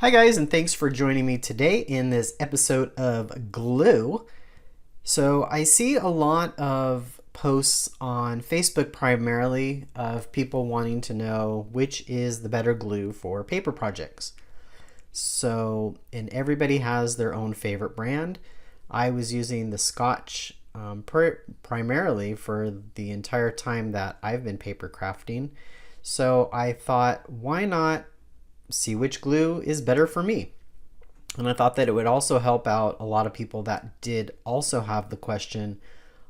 Hi guys, and thanks for joining me today in this episode of Glue. So I see a lot of posts on Facebook primarily of people wanting to know which is the better glue for paper projects. And everybody has their own favorite brand. I was using the Scotch primarily for the entire time that I've been paper crafting. So I thought, why not see which glue is better for me? And I thought that it would also help out a lot of people that did also have the question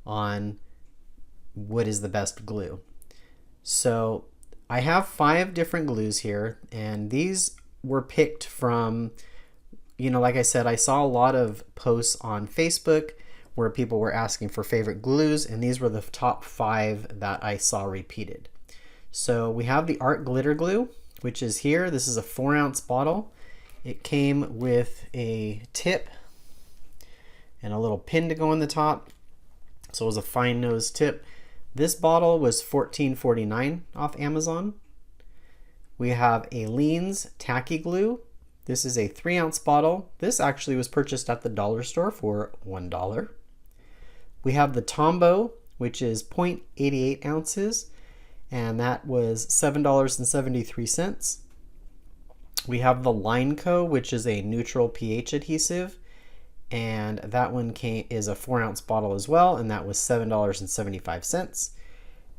on what is the best glue. So I have 5 different glues here, and these were picked from, like I said, I saw a lot of posts on Facebook where people were asking for favorite glues, and these were the top 5 that I saw repeated. So we have the Art Glitter Glue, which is here. This is a 4-ounce bottle. It came with a tip and a little pin to go on the top. So it was a fine nose tip. This bottle was $14.49 off Amazon. We have Aleenes Tacky Glue. This is a 3-ounce bottle. This actually was purchased at the dollar store for $1. We have the Tombow, which is 0.88 ounces. And that was $7.73. We have the Line Co., which is a neutral pH adhesive, and that one is a 4-ounce bottle as well, and that was $7.75.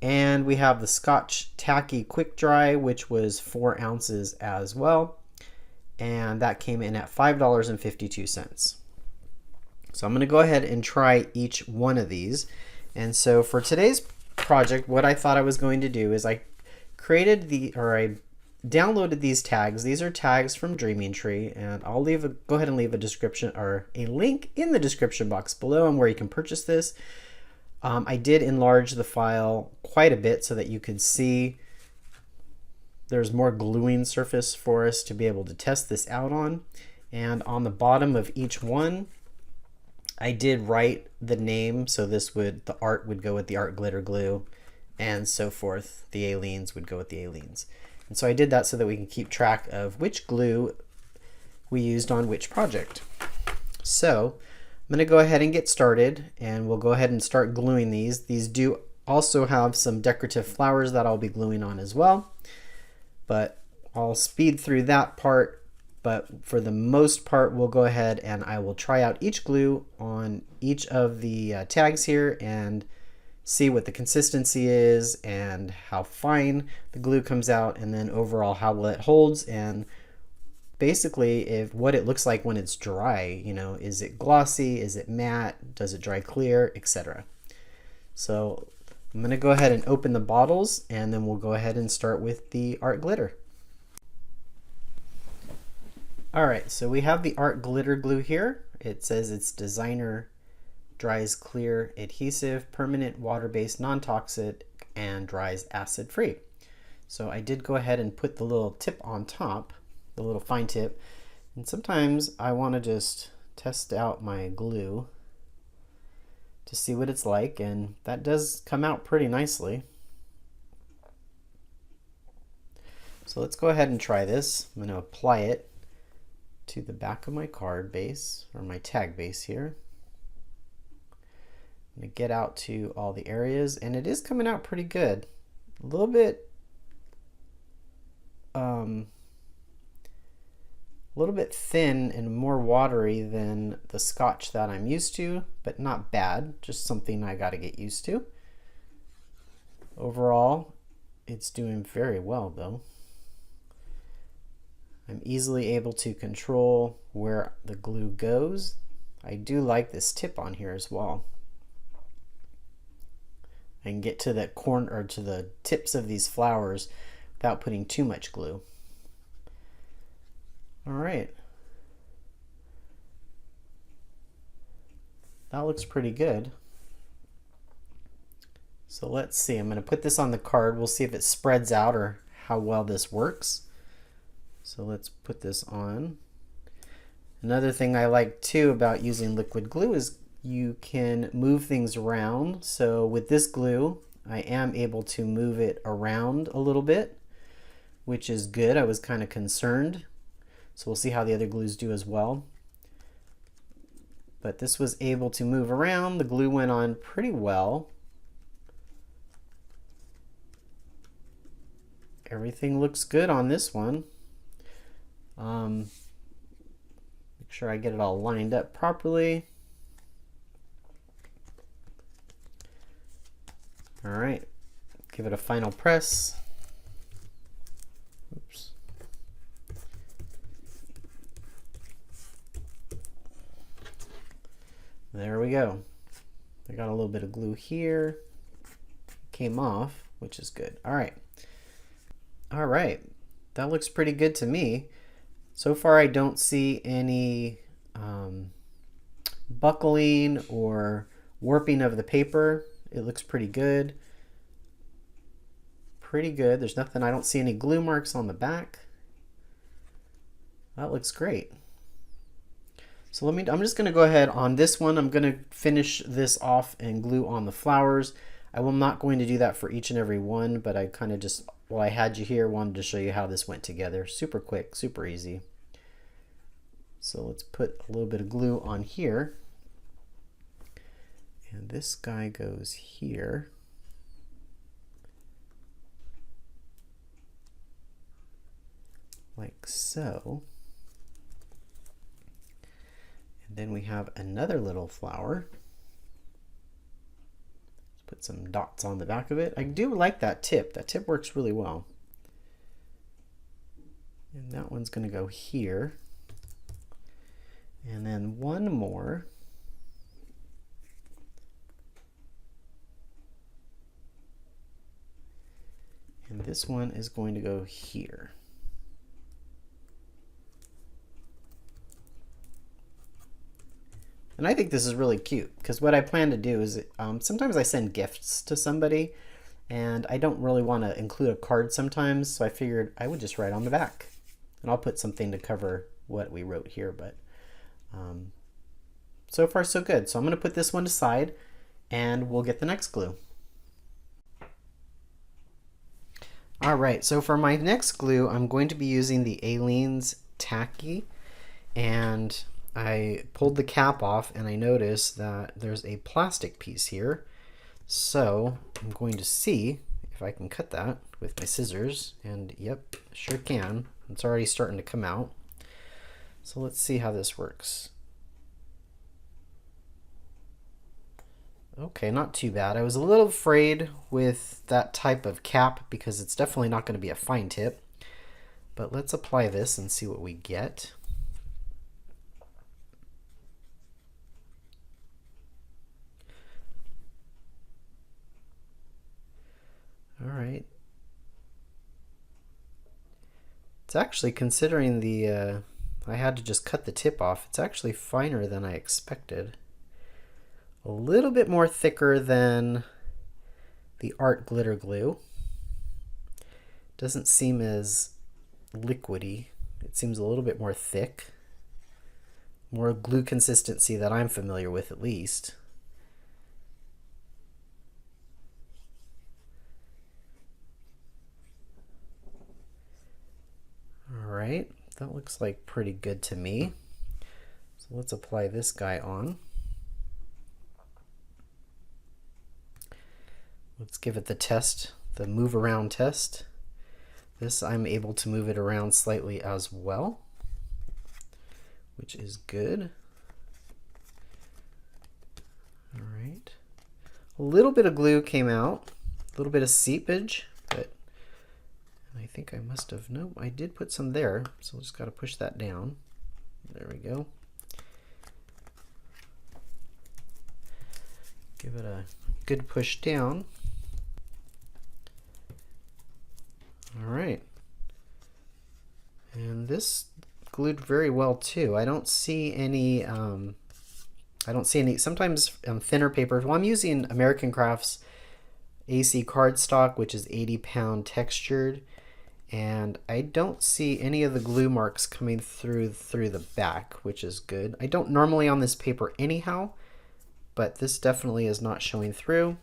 And we have the Scotch Tacky Quick Dry, which was 4 ounces as well, and that came in at $5.52. So I'm going to go ahead and try each one of these. And so for today's project, what I thought I was going to do is I downloaded these tags. These are tags from Dreaming Tree, and I'll go ahead and leave a description or a link in the description box below on where you can purchase this. I did enlarge the file quite a bit so that you could see there's more gluing surface for us to be able to test this out on. And on the bottom of each one, I did write the name, so the art would go with the Art Glitter Glue, and so forth. The Aleenes would go with the Aleenes. And so I did that so that we can keep track of which glue we used on which project. So I'm going to go ahead and get started, and we'll go ahead and start gluing these. These do also have some decorative flowers that I'll be gluing on as well, but I'll speed through that part. But for the most part, we'll go ahead and I will try out each glue on each of the tags here and see what the consistency is and how fine the glue comes out, and then overall how well it holds, and basically what it looks like when it's dry. Is it glossy, is it matte, does it dry clear, etc. So I'm going to go ahead and open the bottles, and then we'll go ahead and start with the Art Glitter. Alright, so we have the Art Glitter Glue here. It says it's designer dries clear adhesive, permanent water-based, non-toxic, and dries acid-free. So I did go ahead and put the little tip on top, the little fine tip, and sometimes I want to just test out my glue to see what it's like, and that does come out pretty nicely. So let's go ahead and try this. I'm going to apply it to the back of my card base, or my tag base here. I'm going to get out to all the areas, and it is coming out pretty good. A little bit thin and more watery than the Scotch that I'm used to, but not bad, just something I got to get used to. Overall, it's doing very well though. I'm easily able to control where the glue goes. I do like this tip on here as well. I can get to the corner or to the tips of these flowers without putting too much glue. All right. That looks pretty good. So let's see. I'm going to put this on the card. We'll see if it spreads out or how well this works. So let's put this on. Another thing I like too about using liquid glue is you can move things around. So with this glue, I am able to move it around a little bit, which is good. I was kind of concerned. So we'll see how the other glues do as well. But this was able to move around. The glue went on pretty well. Everything looks good on this one. Make sure I get it all lined up properly. All right, give it a final press. Oops. There we go. I got a little bit of glue here. Came off, which is good. All right. All right. That looks pretty good to me. So far, I don't see any buckling or warping of the paper. It looks pretty good. Pretty good. There's nothing, I don't see any glue marks on the back. That looks great. So I'm just going to go ahead on this one. I'm going to finish this off and glue on the flowers. I will not going to do that for each and every one, but I kind of just, while I had you here, wanted to show you how this went together. Super quick, super easy. So let's put a little bit of glue on here. And this guy goes here. Like so. Then we have another little flower. Let's put some dots on the back of it. I do like that tip. That tip works really well. And that one's going to go here. And then one more. And this one is going to go here. And I think this is really cute because what I plan to do is sometimes I send gifts to somebody and I don't really want to include a card sometimes, so I figured I would just write on the back. And I'll put something to cover what we wrote here, but so far so good. So I'm going to put this one aside and we'll get the next glue. All right, so for my next glue, I'm going to be using the Aleenes tacky, and I pulled the cap off and I noticed that there's a plastic piece here. So I'm going to see if I can cut that with my scissors, and yep, sure can. It's already starting to come out. So let's see how this works. Okay, not too bad. I was a little afraid with that type of cap because it's definitely not going to be a fine tip. But let's apply this and see what we get. All right. It's actually, considering the, I had to just cut the tip off, it's actually finer than I expected. A little bit more thicker than the art glitter glue. Doesn't seem as liquidy. It seems a little bit more thick. More glue consistency that I'm familiar with, at least. All right, that looks like pretty good to me. So let's apply this guy on. Let's give it the test, the move around test. This, I'm able to move it around slightly as well, which is good. All right. A little bit of glue came out, a little bit of seepage, but I think I must have, no, I did put some there, so just got to push that down. There we go. Give it a good push down. All right, and this glued very well too. I don't see any. Sometimes thinner papers. Well, I'm using American Crafts AC cardstock, which is 80-pound textured, and I don't see any of the glue marks coming through the back, which is good. I don't normally on this paper anyhow, but this definitely is not showing through,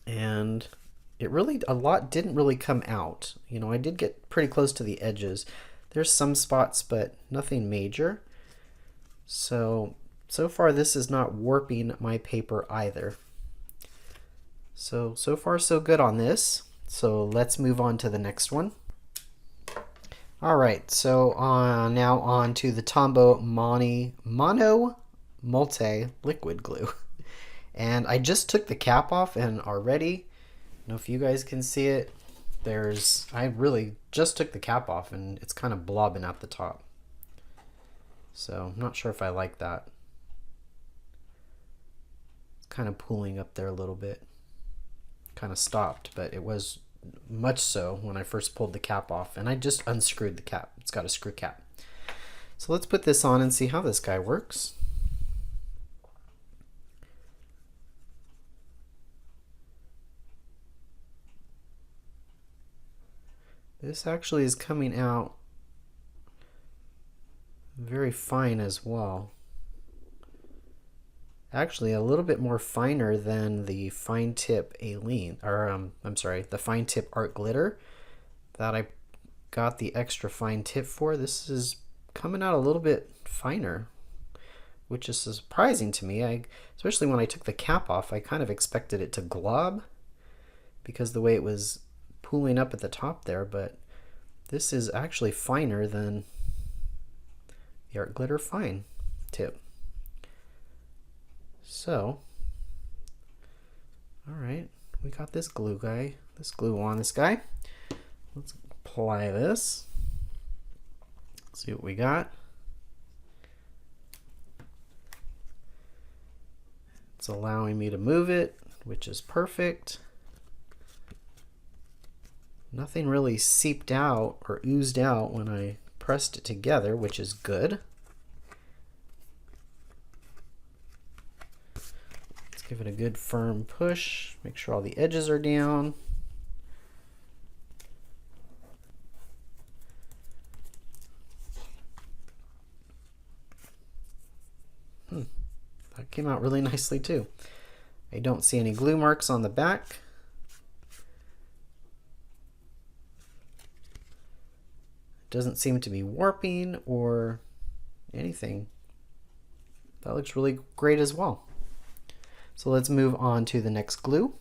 and it really, a lot didn't really come out. You know, I did get pretty close to the edges. There's some spots, but nothing major. So far this is not warping my paper either. So far so good on this. So let's move on to the next one. All right, so now on to the Tombow monomulti liquid glue. And I just took the cap off, and already, I don't know if you guys can see it, I really just took the cap off and it's kind of blobbing at the top. So I'm not sure if I like that. It's kind of pooling up there a little bit. Kind of stopped, but it was much so when I first pulled the cap off, and I just unscrewed the cap. It's got a screw cap. So let's put this on and see how this guy works. This actually is coming out very fine as well. Actually, a little bit more finer than the fine tip Aleenes, or I'm sorry, the fine tip art glitter that I got the extra fine tip for. This is coming out a little bit finer, which is surprising to me. Especially when I took the cap off, I kind of expected it to glob because the way it was pooling up at the top there, but this is actually finer than the art glitter fine tip. So, all right, we got this glue on this guy. Let's apply this. See what we got. It's allowing me to move it, which is perfect. Nothing really seeped out or oozed out when I pressed it together, which is good. Give it a good firm push. Make sure all the edges are down. That came out really nicely too. I don't see any glue marks on the back. It doesn't seem to be warping or anything. That looks really great as well. So let's move on to the next glue.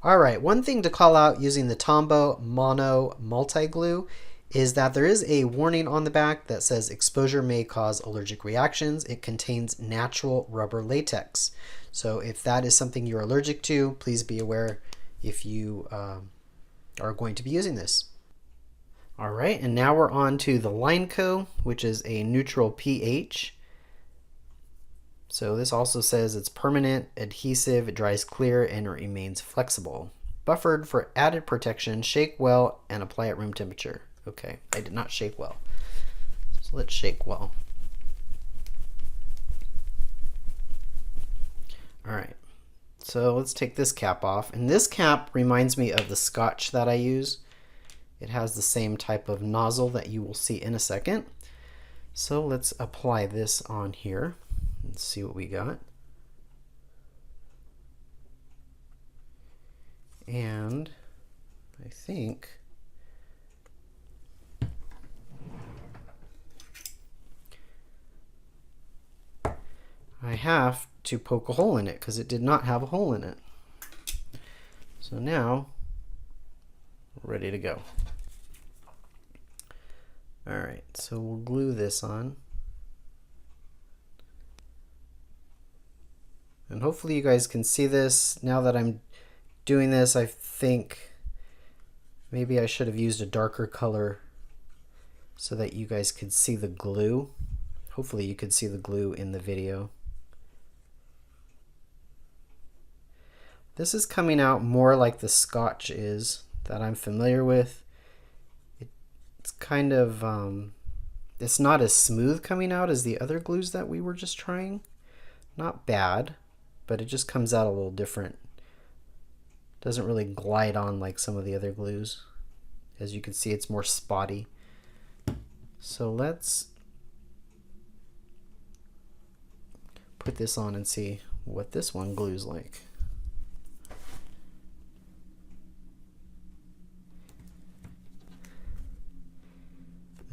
All right, one thing to call out using the Tombow monomulti glue is that there is a warning on the back that says exposure may cause allergic reactions. It contains natural rubber latex. So if that is something you're allergic to, please be aware if you are going to be using this. All right, and now we're on to the Line Co, which is a neutral pH. So this also says it's permanent, adhesive, it dries clear, and it remains flexible. Buffered for added protection, shake well, and apply at room temperature. Okay, I did not shake well. So let's shake well. All right, so let's take this cap off. And this cap reminds me of the Scotch that I use. It has the same type of nozzle that you will see in a second. So let's apply this on here. Let's see what we got. And I think I have to poke a hole in it because it did not have a hole in it. So now we're ready to go. All right, so we'll glue this on. And hopefully you guys can see this. Now that I'm doing this, I think maybe I should have used a darker color so that you guys could see the glue. Hopefully you could see the glue in the video. This is coming out more like the Scotch is that I'm familiar with. It's kind of, it's not as smooth coming out as the other glues that we were just trying. Not bad, but it just comes out a little different. Doesn't really glide on like some of the other glues. As you can see, it's more spotty. So let's put this on and see what this one glues like.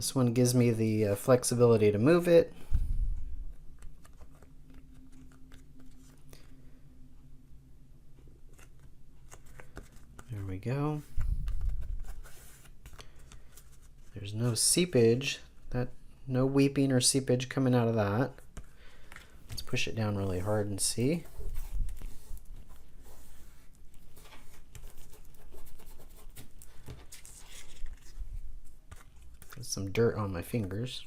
This one gives me the flexibility to move it. There we go. There's no seepage, no weeping or seepage coming out of that. Let's push it down really hard and see. There's some dirt on my fingers.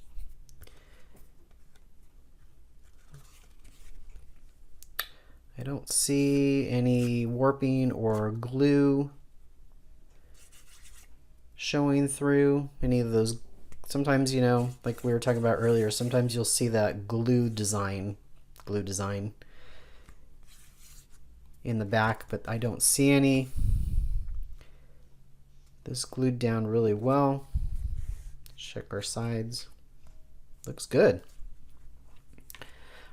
I don't see any warping or glue showing through any of those. Sometimes, you know, like we were talking about earlier, sometimes you'll see that glue design in the back, but I don't see any. This glued down really well. Check our sides. Looks good.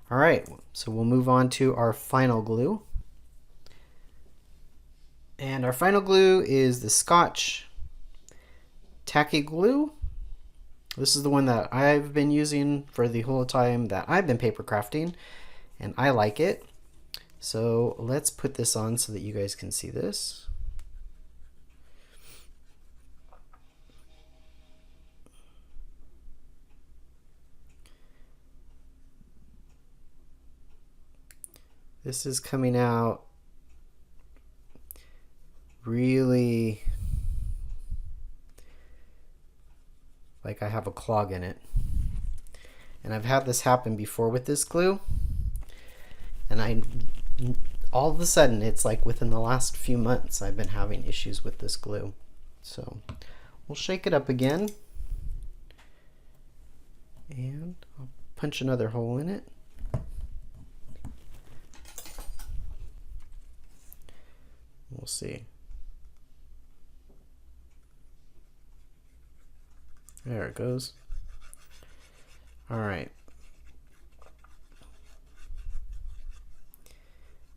All right, so we'll move on to our final glue. And our final glue is the Scotch tacky glue. This is the one that I've been using for the whole time that I've been paper crafting, and I like it. So let's put this on so that you guys can see this. This is coming out really like I have a clog in it. And I've had this happen before with this glue. And all of a sudden, it's like within the last few months, I've been having issues with this glue. So we'll shake it up again. And I'll punch another hole in it. We'll see. There it goes. All right.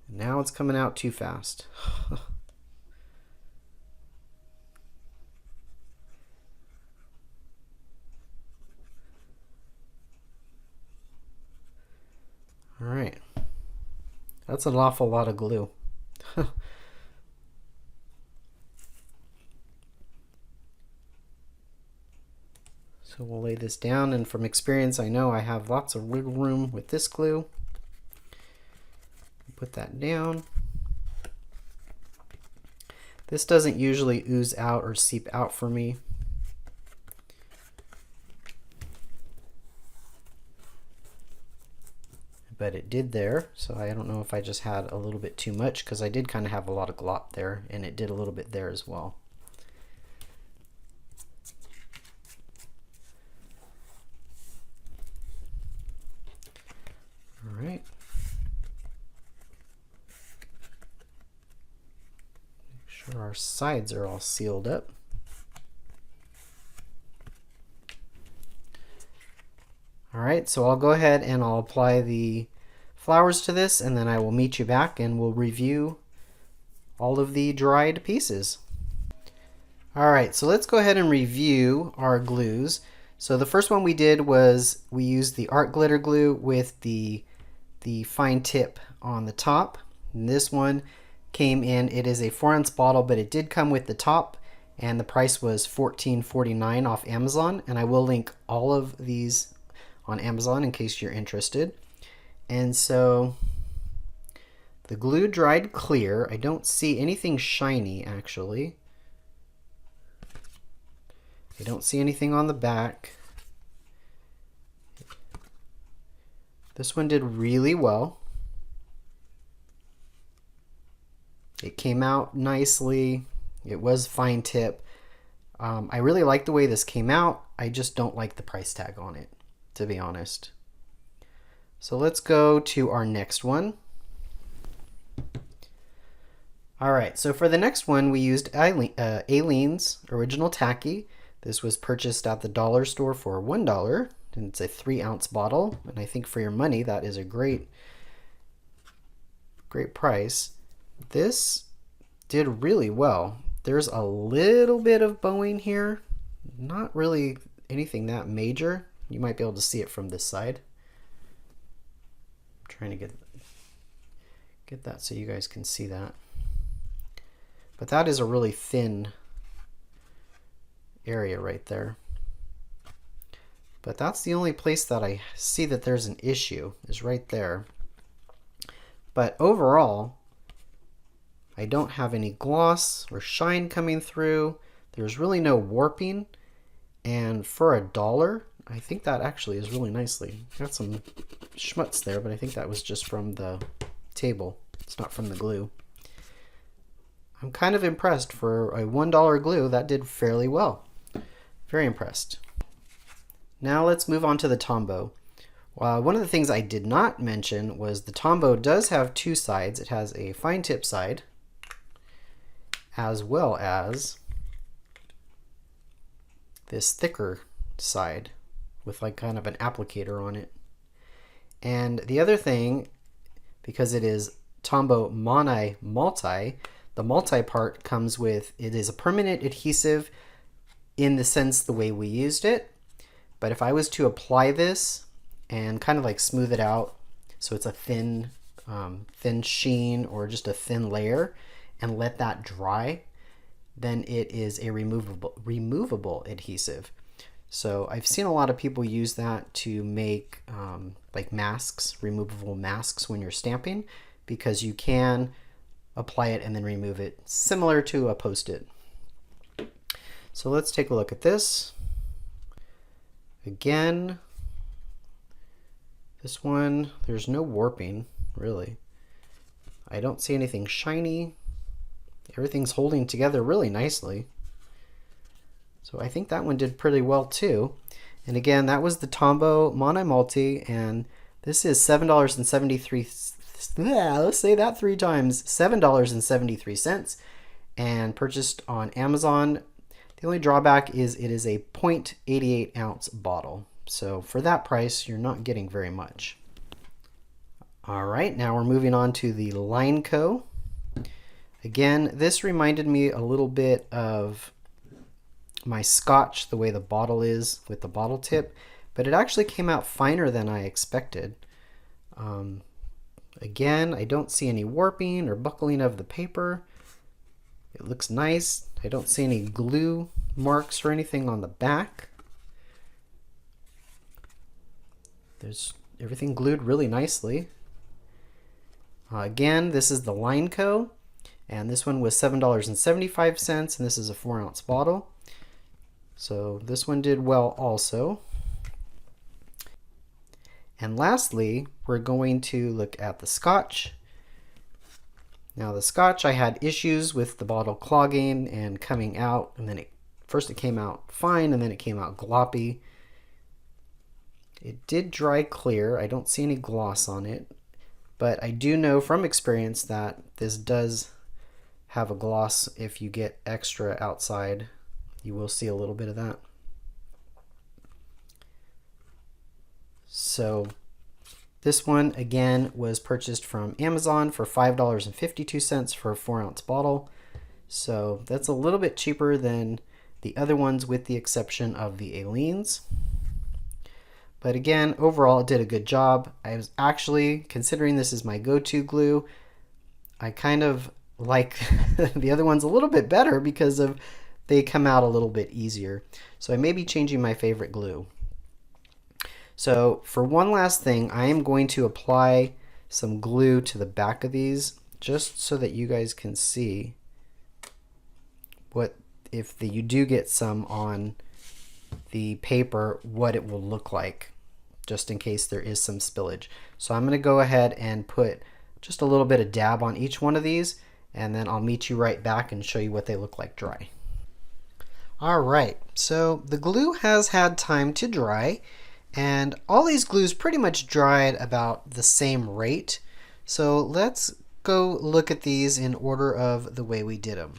Now it's coming out too fast. All right. That's an awful lot of glue. So we'll lay this down, and from experience I know I have lots of wiggle room with this glue. Put that down. This doesn't usually ooze out or seep out for me. But it did there, so I don't know if I just had a little bit too much, because I did kind of have a lot of glop there, and it did a little bit there as well. All right. Make sure our sides are all sealed up. All right, so I'll go ahead and I'll apply the flowers to this, and then I will meet you back and we'll review all of the dried pieces. All right, so let's go ahead and review our glues. So the first one we did was we used the art glitter glue with the fine tip on the top. And this one came in, it is a 4-ounce bottle, but it did come with the top, and the price was $14.49 off Amazon, and I will link all of these on Amazon in case you're interested. And so the glue dried clear. I don't see anything shiny actually. I don't see anything on the back. This one did really well. It came out nicely. It was fine tip. I really like the way this came out. I just don't like the price tag on it, to be honest. So let's go to our next one. All right, so for the next one, we used Aleenes Original Tacky. This was purchased at the dollar store for $1, and it's a 3-ounce bottle. And I think for your money, that is a great price. This did really well. There's a little bit of bowing here, not really anything that major. You might be able to see it from this side. I'm trying to get that so you guys can see that. But that is a really thin area right there. But that's the only place that I see that there's an issue, is right there. But overall, I don't have any gloss or shine coming through. There's really no warping. And for $1, I think that actually is really nicely. Got some schmutz there, but I think that was just from the table. It's not from the glue. I'm kind of impressed. For a $1 glue, that did fairly well. Very impressed. Now let's move on to the Tombow. One of the things I did not mention was the Tombow does have two sides. It has a fine tip side as well as this thicker side with like kind of an applicator on it. And the other thing, because it is Tombow monomulti, the multi part comes with, it is a permanent adhesive in the sense the way we used it. But if I was to apply this and kind of like smooth it out so it's a thin sheen or just a thin layer and let that dry, then it is a removable adhesive. So I've seen a lot of people use that to make like masks, removable masks when you're stamping, because you can apply it and then remove it, similar to a Post-it. So let's take a look at this. Again, this one, there's no warping, really. I don't see anything shiny. Everything's holding together really nicely. So I think that one did pretty well too. And again, that was the Tombow monomulti, and this is $7.73. Let's say that 3 times. $7.73, and purchased on Amazon. The only drawback is it is a 0.88 ounce bottle. So for that price, you're not getting very much. All right, now we're moving on to the Line Co. Again, this reminded me a little bit of my Scotch, the way the bottle is with the bottle tip, but it actually came out finer than I expected. Again, I don't see any warping or buckling of the paper. It looks nice. I don't see any glue marks or anything on the back. There's everything glued really nicely. Again, this is the Line Co. And this one was $7.75, and this is a 4 ounce bottle. So this one did well also. And lastly, we're going to look at the Scotch. Now the Scotch, I had issues with the bottle clogging and coming out, and then first it came out fine and then it came out gloppy. It did dry clear. I don't see any gloss on it, but I do know from experience that this does have a gloss. If you get extra outside, you will see a little bit of that. So this one again was purchased from Amazon for $5.52 for a 4 ounce bottle. So that's a little bit cheaper than the other ones, with the exception of the Aleenes. But again, overall it did a good job. I was actually considering this as my go-to glue. I kind of like the other ones a little bit better because of they come out a little bit easier. So I may be changing my favorite glue. So for one last thing, I am going to apply some glue to the back of these just so that you guys can see what, if you do get some on the paper, what it will look like, just in case there is some spillage. So I'm going to go ahead and put just a little bit of dab on each one of these, and then I'll meet you right back and show you what they look like dry. Alright, so the glue has had time to dry, and all these glues pretty much dried about the same rate. So let's go look at these in order of the way we did them.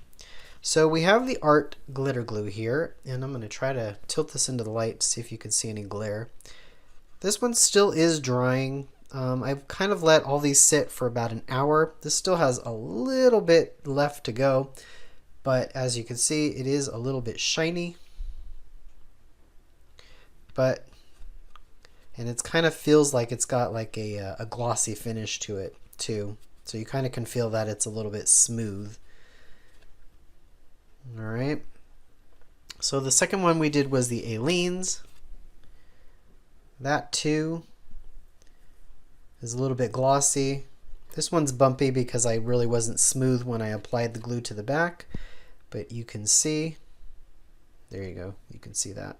So we have the Art glitter glue here, and I'm going to try to tilt this into the light to see if you can see any glare. This one still is drying. I've kind of let all these sit for about an hour. This still has a little bit left to go, but as you can see, it is a little bit shiny. but and it kind of feels like it's got like a glossy finish to it too. So you kind of can feel that it's a little bit smooth. All right. So the second one we did was the Aleenes. That too is a little bit glossy. This one's bumpy because I really wasn't smooth when I applied the glue to the back, but you can see, there you go, you can see that.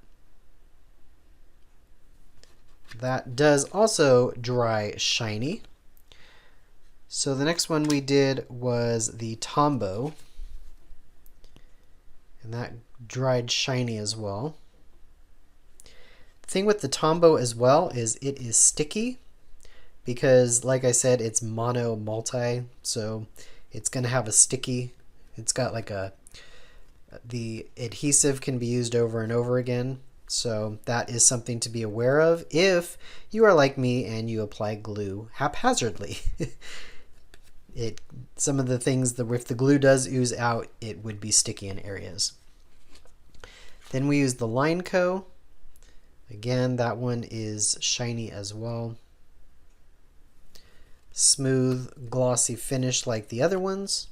That does also dry shiny. So the next one we did was the Tombow, and that dried shiny as well. The thing with the Tombow as well is it is sticky because, like I said, it's monomulti, so it's going to have a sticky, it's got like the adhesive can be used over and over again. So that is something to be aware of if you are like me and you apply glue haphazardly. Some of the things that if the glue does ooze out, it would be sticky in areas. Then we use the Line Co. Again, that one is shiny as well. Smooth, glossy finish like the other ones.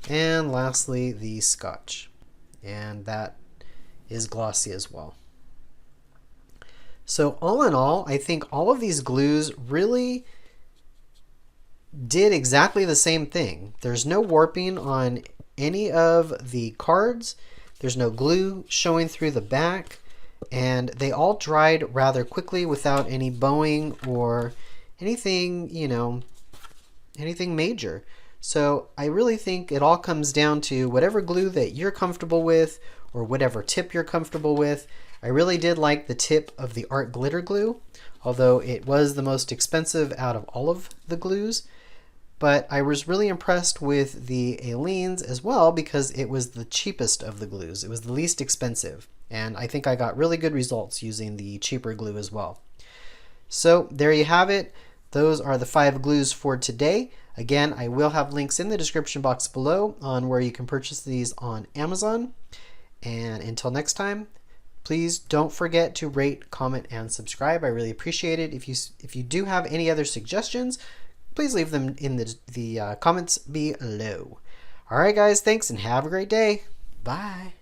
And lastly, the Scotch. And that is glossy as well. So all in all, I think all of these glues really did exactly the same thing. There's no warping on any of the cards. There's no glue showing through the back. And they all dried rather quickly without any bowing or anything, anything major. So I really think it all comes down to whatever glue that you're comfortable with or whatever tip you're comfortable with. I really did like the tip of the Art Glitter Glue, although it was the most expensive out of all of the glues. But I was really impressed with the Aleenes as well because it was the cheapest of the glues. It was the least expensive. And I think I got really good results using the cheaper glue as well. So there you have it. Those are the 5 glues for today. Again, I will have links in the description box below on where you can purchase these on Amazon. And until next time, please don't forget to rate, comment, and subscribe. I really appreciate it. If you do have any other suggestions, please leave them in the comments below. All right, guys, thanks and have a great day. Bye.